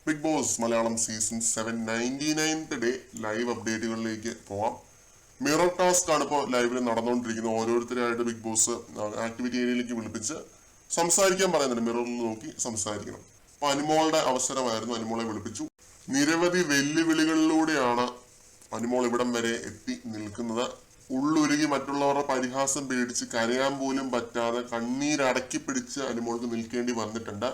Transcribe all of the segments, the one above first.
Big Boss Malayalam season 7 99th day live അപ്ഡേറ്റുകളിലേക്ക് പോവാം. Mirror task ആണ് ഇപ്പോൾ ലൈവിൽ നടന്നുകൊണ്ടിരിക്കുന്നത്. ഓരോരുത്തരായിട്ട് ബിഗ് ബോസ് ആക്ടിവിറ്റി ഏരിയയിലേക്ക് വിളിപ്പിച്ച് സംസാരിക്കാൻ പറയുന്നുണ്ട്. മിററിൽ നോക്കി സംസാരിക്കണം. അപ്പൊ അനുമോളുടെ അവസരമായിരുന്നു. അനുമോളെ വിളിപ്പിച്ചു. നിരവധി വെല്ലുവിളികളിലൂടെയാണ് അനുമോൾ ഇവിടം വരെ എത്തി നിൽക്കുന്നത്. ഉള്ളുരുകി മറ്റുള്ളവരുടെ പരിഹാസം പേടിച്ച് കരയാൻ പോലും പറ്റാതെ കണ്ണീരടക്കി പിടിച്ച് അനുമോൾക്ക് നിൽക്കേണ്ടി വന്നിട്ടുണ്ട്.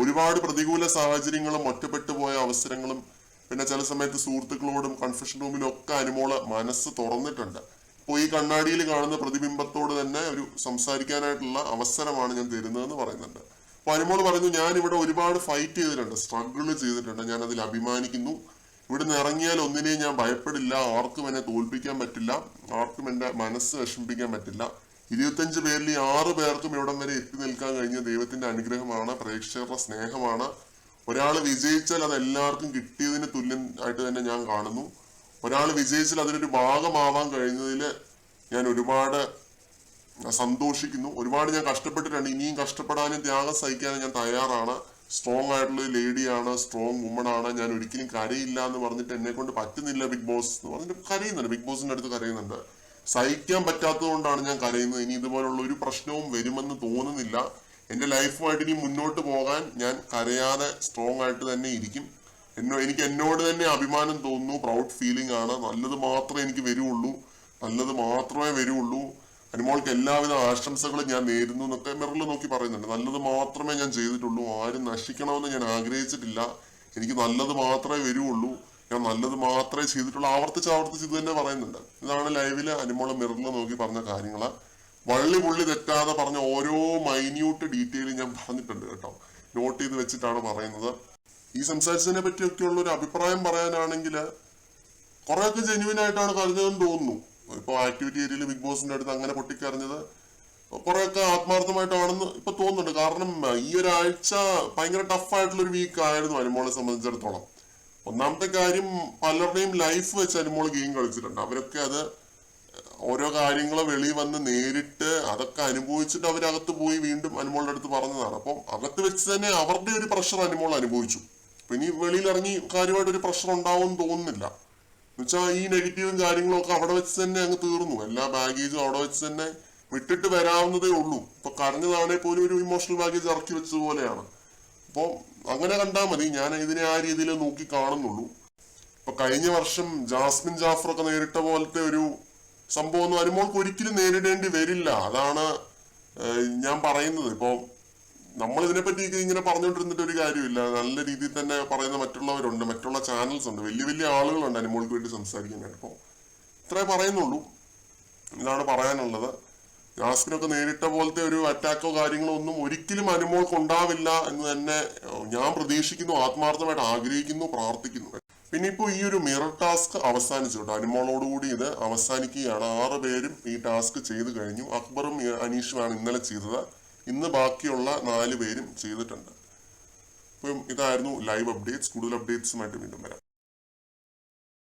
ഒരുപാട് പ്രതികൂല സാഹചര്യങ്ങളും ഒറ്റപ്പെട്ടു പോയ അവസരങ്ങളും പിന്നെ ചില സമയത്ത് സുഹൃത്തുക്കളോടും കൺഫെഷൻ റൂമിലും ഒക്കെ അനുമോള് മനസ്സ് തുറന്നിട്ടുണ്ട്. ഇപ്പോൾ ഈ കണ്ണാടിയിൽ കാണുന്ന പ്രതിബിംബത്തോട് തന്നെ ഒരു സംസാരിക്കാനായിട്ടുള്ള അവസരമാണ് ഞാൻ തരുന്നതെന്ന് പറയുന്നുണ്ട്. അപ്പൊ അനുമോള് പറയുന്നു, ഞാൻ ഇവിടെ ഒരുപാട് ഫൈറ്റ് ചെയ്തിട്ടുണ്ട്, സ്ട്രഗിൾ ചെയ്തിട്ടുണ്ട്, ഞാൻ അതിൽ അഭിമാനിക്കുന്നു. ഇവിടുന്ന് ഇറങ്ങിയാൽ ഒന്നിനെയും ഞാൻ ഭയപ്പെടില്ല, ആർക്കും എന്നെ തോൽപ്പിക്കാൻ പറ്റില്ല, ആർക്കും എന്റെ മനസ്സ് വിഷമിപ്പിക്കാൻ പറ്റില്ല. 25 പേരിൽ 6 പേർക്കും ഇവിടം വരെ എത്തി നിൽക്കാൻ കഴിഞ്ഞ ദൈവത്തിന്റെ അനുഗ്രഹമാണ്, പ്രേക്ഷകരുടെ സ്നേഹമാണ്. ഒരാൾ വിജയിച്ചാൽ അത് എല്ലാവർക്കും കിട്ടിയതിന് തുല്യമായിട്ട് തന്നെ ഞാൻ കാണുന്നു. ഒരാൾ വിജയിച്ചാൽ അതിനൊരു ഭാഗമാവാൻ കഴിഞ്ഞതിൽ ഞാൻ ഒരുപാട് സന്തോഷിക്കുന്നു. ഒരുപാട് ഞാൻ കഷ്ടപ്പെട്ടിട്ടുണ്ട്, ഇനിയും കഷ്ടപ്പെടാനും ത്യാഗം സഹിക്കാനും ഞാൻ തയ്യാറാണ്. സ്ട്രോങ് ആയിട്ടുള്ള ലേഡിയാണ്, സ്ട്രോങ് വുമൺ ആണ്. ഞാൻ ഒരിക്കലും കരയില്ല എന്ന് പറഞ്ഞിട്ട് എന്നെ കൊണ്ട് പറ്റുന്നില്ല ബിഗ് ബോസ് എന്ന് പറഞ്ഞിട്ട് കരയുന്നുണ്ട്. ബിഗ് ബോസിന്റെ അടുത്ത് കരയുന്നുണ്ട്. സഹിക്കാൻ പറ്റാത്തത് കൊണ്ടാണ് ഞാൻ കരയുന്നത്. ഇനി ഇതുപോലുള്ള ഒരു പ്രശ്നവും വരുമെന്ന് തോന്നുന്നില്ല. എന്റെ ലൈഫുമായിട്ട് ഇനി മുന്നോട്ട് പോകാൻ ഞാൻ കരയാതെ സ്ട്രോങ് ആയിട്ട് തന്നെ ഇരിക്കും. എനിക്ക് എന്നോട് തന്നെ അഭിമാനം തോന്നുന്നു. പ്രൗഡ് ഫീലിംഗ് ആണ്. നല്ലത് മാത്രമേ എനിക്ക് വരുള്ളൂ, നല്ലത് മാത്രമേ വരുള്ളൂ. അനുമോൾക്ക് എല്ലാവിധ ആശംസകളും ഞാൻ നേരുന്നു എന്നൊക്കെ മിററിൽ നോക്കി പറയുന്നുണ്ട്. നല്ലത് മാത്രമേ ഞാൻ ചെയ്തിട്ടുള്ളൂ, ആരും നശിക്കണമെന്ന് ഞാൻ ആഗ്രഹിച്ചിട്ടില്ല. എനിക്ക് നല്ലത് മാത്രമേ വരുള്ളൂ, ഞാൻ നല്ലത് മാത്രമേ ചെയ്തിട്ടുള്ളൂ. ആവർത്തിച്ച് ഇത് തന്നെ പറയുന്നുണ്ട്. ഇതാണ് ലൈവില് അനുമോള് മിററിൽ നോക്കി പറഞ്ഞ കാര്യങ്ങള്. വള്ളി പുള്ളി തെറ്റാതെ പറഞ്ഞ ഓരോ മൈന്യൂട്ട് ഡീറ്റെയിലും ഞാൻ പറഞ്ഞിട്ടുണ്ട് കേട്ടോ. നോട്ട് ചെയ്ത് വെച്ചിട്ടാണ് പറയുന്നത്. ഈ സംസാരിച്ചതിനെ പറ്റിയൊക്കെയുള്ള ഒരു അഭിപ്രായം പറയാനാണെങ്കിൽ കുറെയൊക്കെ ജെന്യുവൻ ആയിട്ടാണ് കരുതുന്നതെന്ന് തോന്നുന്നു. ഇപ്പൊ ആക്ടിവിറ്റി ഏരിയയിൽ ബിഗ് ബോസിന്റെ അടുത്ത് അങ്ങനെ പൊട്ടിക്കറിഞ്ഞത് കുറെയൊക്കെ ആത്മാർത്ഥമായിട്ടാണെന്ന് ഇപ്പൊ തോന്നുന്നുണ്ട്. കാരണം ഈ ഒരാഴ്ച ഭയങ്കര ടഫായിട്ടുള്ള ഒരു വീക്ക് ആയിരുന്നു അനുമോളെ സംബന്ധിച്ചിടത്തോളം. ഒന്നാമത്തെ കാര്യം, പലരുടെയും ലൈഫ് വെച്ച് അനുമോൾ ഗെയിം കളിച്ചിട്ടുണ്ട്. അവരൊക്കെ അത് ഓരോ കാര്യങ്ങൾ വെളിയിൽ വന്ന് നേരിട്ട് അതൊക്കെ അനുഭവിച്ചിട്ട് അവരകത്ത് പോയി വീണ്ടും അനുമോളുടെ അടുത്ത് പറഞ്ഞതാണ്. അപ്പം അകത്ത് വെച്ച് തന്നെ അവരുടെ ഒരു പ്രഷർ അനുമോൾ അനുഭവിച്ചു. ഇനി വെളിയിൽ ഇറങ്ങി കാര്യമായിട്ട് ഒരു പ്രഷർ ഉണ്ടാവും എന്ന് തോന്നുന്നില്ല. എന്നുവെച്ചാൽ ഈ നെഗറ്റീവും കാര്യങ്ങളും ഒക്കെ അവിടെ വെച്ച് തന്നെ അങ്ങ് തീർന്നു. എല്ലാ ബാഗേജും അവിടെ വെച്ച് തന്നെ വിട്ടിട്ട് വരാവുന്നതേ ഉള്ളൂ. ഇപ്പൊ കരഞ്ഞതാണെ പോലും ഒരു ഇമോഷണൽ ബാഗേജ് ഇറക്കി വെച്ചതുപോലെയാണ്. അപ്പോൾ അങ്ങനെ കണ്ടാൽ മതി. ഞാൻ ഇതിനെ ആ രീതിയിൽ നോക്കി കാണുന്നുള്ളൂ. ഇപ്പൊ കഴിഞ്ഞ വർഷം ജാസ്മിൻ ജാഫറൊക്കെ നേരിട്ട പോലത്തെ ഒരു സംഭവമൊന്നും അനുമോൾക്ക് ഒരിക്കലും നേരിടേണ്ടി വരില്ല. അതാണ് ഞാൻ പറയുന്നത്. ഇപ്പൊ നമ്മൾ ഇതിനെപ്പറ്റി ഇങ്ങനെ പറഞ്ഞുകൊണ്ടിരുന്നിട്ട് ഒരു കാര്യമില്ല. നല്ല രീതിയിൽ തന്നെ പറയുന്ന മറ്റുള്ളവരുണ്ട്, മറ്റുള്ള ചാനൽസ് ഉണ്ട്, വലിയ വലിയ ആളുകളുണ്ട് അനുമോൾക്ക് വേണ്ടി സംസാരിക്കാനായിട്ട്. അപ്പോൾ ഇത്രേ പറയുന്നുള്ളൂ. ഇതാണ് പറയാനുള്ളത്. ജാസ്മിനൊക്കെ നേരിട്ട പോലത്തെ ഒരു അറ്റാക്കോ കാര്യങ്ങളോ ഒന്നും ഒരിക്കലും അനുമോൾക്ക് ഉണ്ടാവില്ല എന്ന് തന്നെ ഞാൻ പ്രതീക്ഷിക്കുന്നു, ആത്മാർത്ഥമായിട്ട് ആഗ്രഹിക്കുന്നു, പ്രാർത്ഥിക്കുന്നു. പിന്നെ ഇപ്പോൾ ഈ ഒരു മിറർ ടാസ്ക് അവസാനിച്ചു കേട്ടോ. അനുമോളോടുകൂടി ഇത് അവസാനിക്കുകയാണ്. 6 പേരും ഈ ടാസ്ക് ചെയ്തു കഴിഞ്ഞു. അക്ബറും അനീഷുമാണ് ഇന്നലെ ചെയ്തത്. ഇന്ന് ബാക്കിയുള്ള 4 പേരും ചെയ്തിട്ടുണ്ട്. അപ്പം ഇതായിരുന്നു ലൈവ് അപ്ഡേറ്റ്സ്. കൂടുതൽ അപ്ഡേറ്റ്സുമായിട്ട് വീണ്ടും വരാം.